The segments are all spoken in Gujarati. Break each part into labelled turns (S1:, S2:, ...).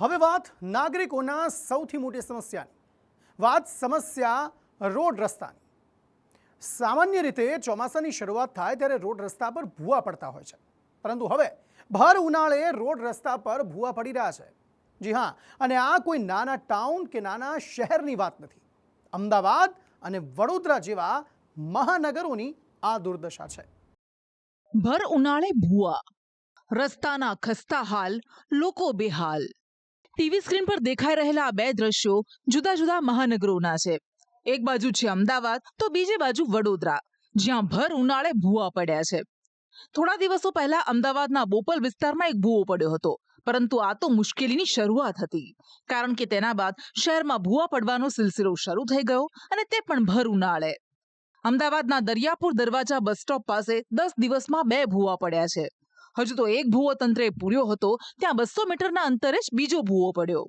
S1: હવે વાત નાગરિકોના સૌથી મોટી સમસ્યાની સમસ્યા રોડ રસ્તાની। સામાન્ય રીતે ચોમાસાની શરૂઆત થાય ત્યારે રોડ રસ્તા પર ભૂવા પડતા હોય છે, પરંતુ હવે ભર ઉનાળે રોડ રસ્તા પર ભૂવા પડી રહ્યા છે। જી હા, અને આ કોઈ નાના ટાઉન કે નાના શહેરની વાત નથી। અમદાવાદ અને વડોદરા જેવા મહાનગરોની આ દુર્દશા છે।
S2: ભર ઉનાળે ભૂવા, રસ્તાના ખસ્તા હાલ, લોકો બેહાલ। ટીવી સ્ક્રીન પર દેખાઈ રહેલા આ બે દ્રશ્યો જુદા જુદા મહાનગરોના છે। એક બાજુ છે અમદાવાદ તો બીજી બાજુ વડોદરા, જ્યાં ભર ઉનાળે ભૂવા પડ્યા છે। થોડા દિવસો પહેલા અમદાવાદના બોપલ વિસ્તારમાં એક ભૂવો પડ્યો હતો, પરંતુ આ તો મુશ્કેલીની શરૂઆત હતી, કારણ કે તેના બાદ શહેરમાં ભૂવા પડવાનો સિલસિલો શરૂ થઈ ગયો, અને તે પણ ભર ઉનાળે। અમદાવાદના દરિયાપુર દરવાજા બસ સ્ટોપ પાસે 10 દિવસમાં 2 ભૂવા પડ્યા છે। હજુ તો એક ભૂવો તંત્રે પૂર્યો હતો, ત્યાં 200 મીટરના અંતરે જ બીજો ભૂવો પડ્યો।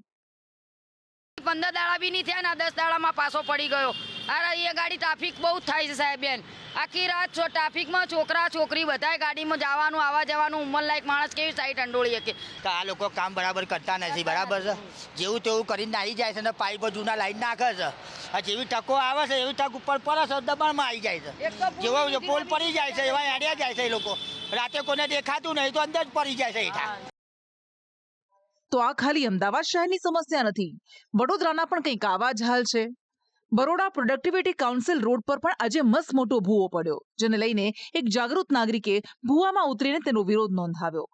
S3: 15 દાડા બી નહીં થયા ને 10 દાડામાં પાછો પડી ગયો। અરે એ ગાડી ટ્રાફિક બહુ થાય છે સાહેબ બેન। આખી રાત ટ્રાફિકમાં છોકરા છોકરી બધાય ગાડીમાં જવાનું આવવા જવાનું, ઉંમરલાયક માણસ કેવી સાઈડ અંડોળી શકે।
S4: તો આ લોકો કામ બરાબર કરતા નથી, બરાબર છે। જેવું તેવું કરીને આવી જાય છે ને પાઇપો જૂના લાઈન નાખે છે। આ જેવી ટકો આવે છે એવી ટક ઉપર પડે છે, દબાણમાં આવી જાય છે। જેવો પોલ પડી જાય છે એવા એડ્યા જાય છે એ લોકો। રાતે કોને દેખાતું નહીં તો અંદર જ પડી જાય છે હેઠા।
S2: તો આ ખાલી અમદાવાદ શહેરની સમસ્યા નથી, વડોદરાના પણ કંઈક આવા જ હાલ છે। બરોડા પ્રોડક્ટિવિટી કાઉન્સિલ રોડ પર પણ આજે મસ્ત મોટો ભૂવો પડ્યો, જેને લઈને એક જાગૃત નાગરિકે ભૂવામાં ઉતરીને તેનો વિરોધ નોંધાવ્યો।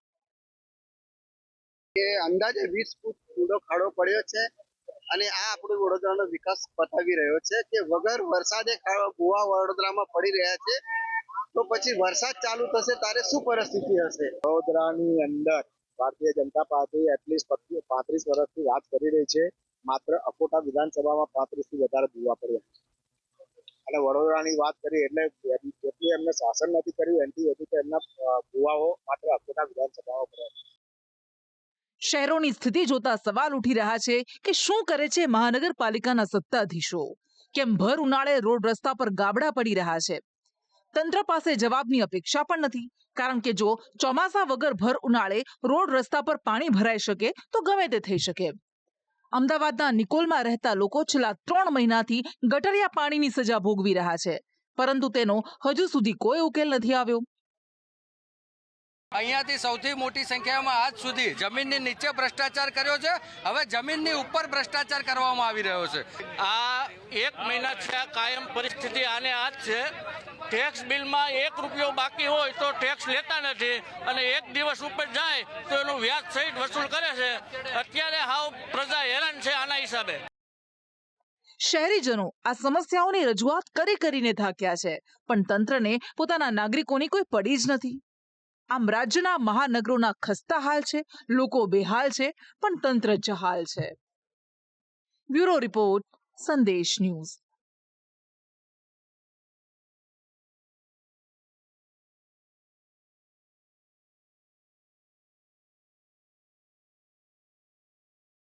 S5: અંદાજે 20 ફૂટ ઊંડો ખાડો પડ્યો છે, અને આ આપણો વડોદરાનો વિકાસ બતાવી રહ્યો છે કે વગર વરસાદે ભૂવા વડોદરામાં પડી રહ્યા છે, તો પછી વરસાદ ચાલુ થશે ત્યારે શું પરિસ્થિતિ હશે। વડોદરાની અંદર ભારતીય જનતા પાર્ટી એટલીસ્ટ 35 વર્ષથી રાજ કરી રહી છે। માત્ર અકોટા વિધાનસભામાં 35 થી વધારે ભૂવા પડ્યા છે, અને વડોદરાની વાત કરી એટલે જેટલું એમને શાસન નથી કર્યું એનાથી વધુ તો એમના ભૂવાઓ માત્ર અકોટા વિધાનસભામાં પડ્યા છે।
S2: શહેરોની સ્થિતિ જોતા સવાલ ઉઠી રહ્યા છે કે શું કરે છે મહાનગરપાલિકાના સત્તાધીશો? કેમ ભર ઉનાળે રોડ રસ્તા પર ગાબડા પડી રહ્યા છે? તંત્ર પાસે જવાબની અપેક્ષા પણ નથી, કારણ કે જો ચોમાસા વગર ભર ઉનાળે રોડ રસ્તા પર પાણી ભરાઈ શકે તો ગમે તે થઈ શકે। અમદાવાદના નિકોલમાં રહેતા લોકો છેલ્લા 3 મહિનાથી ગટરિયા પાણીની સજા ભોગવી રહ્યા છે, પરંતુ તેનો હજુ સુધી કોઈ ઉકેલ નથી આવ્યો।
S6: અહીંયાથી સૌથી મોટી સંખ્યામાં આજ સુધી જમીનની નીચે ભ્રષ્ટાચાર કર્યો છે, હવે જમીનની ઉપર ભ્રષ્ટાચાર કરવામાં આવી રહ્યો છે।
S7: આ 1 મહિના છે કાયમ પરિસ્થિતિ આને આ જ છે। ટેક્સ બિલમાં 1 રૂપિયો બાકી હોય તો ટેક્સ લેતા નથી, અને 1 દિવસ ઉપર જાય તો એનું વ્યાજ સહિત વસૂલ કરે છે। અત્યારે હાવ પ્રજા હેરાન છે આના હિસાબે।
S2: શહેરીજનો આ સમસ્યાઓની રજૂઆત કરીને થાક્યા છે, પણ તંત્રને પોતાના નાગરિકોની કોઈ પડી જ નથી। આમ રાજ્યના મહાનગરોના ખસ્તા હાલ છે, લોકો બેહાલ છે, પણ તંત્ર જહાલ છે। બ્યુરો રિપોર્ટ, સંદેશ ન્યૂઝ।